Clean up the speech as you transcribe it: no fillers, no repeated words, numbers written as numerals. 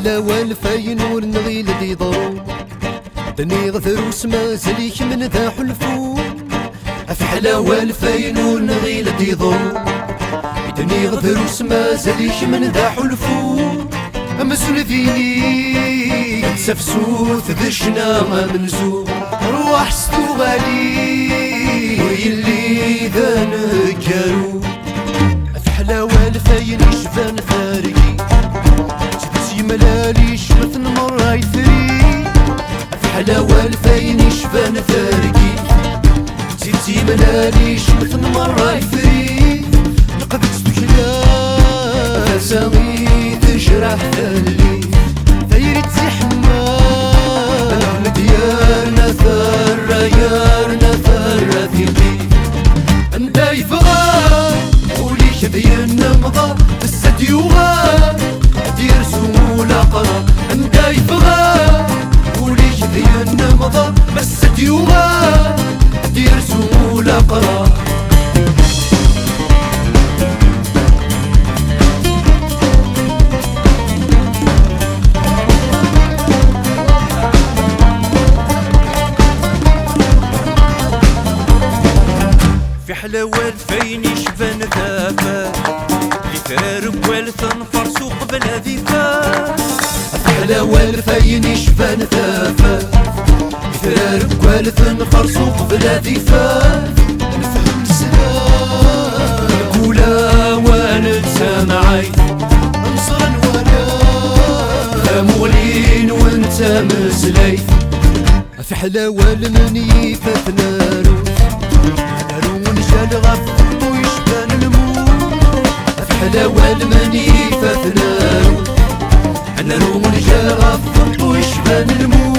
حلاوة الفاين ورنغيل دي ضرو دني غثر وسما زليك من ذا حلفو في حلاوة الفاين ورنغيل دي ضرو دني غثر وسما زليك من ذا حلفو مسؤول فيني تسفسوث ذشنا ما منزو روح ستو غالي ويلي ذا نكارو في حلاوة الفاين يشبان ثارقي تبسي ملاليش مثل مرة يثري في حلاوة الفاين يشبان ثارقي تبسي ملاليش مثل مرة يثري نقدر تشلا سامي تجرح ثلي ثيري تزحما الأهل ديالنا ثرى يارنا ثرى ثيقي انداي فغا ولي كذينا مضى السديوغا دير سمولا قرا انداي فغا ولي كذينا مضى السديوغا دير سمولا قرا في حلاوة الفاين يشبان ذافا يفارق والثنفر سوق بلا ذيفا في حلاوة الفاين يشبان ذافا يفارق والثنفر سوق بلا ذيفا نفهم السلام نقولا وننسى معاي انصرا وانا مولين وانت مسلي في حلاوة المنيفة تنارو غفو يشبان الموت في حلاوة المنيفة تنارو نارو ونجا غفو يشبان الموت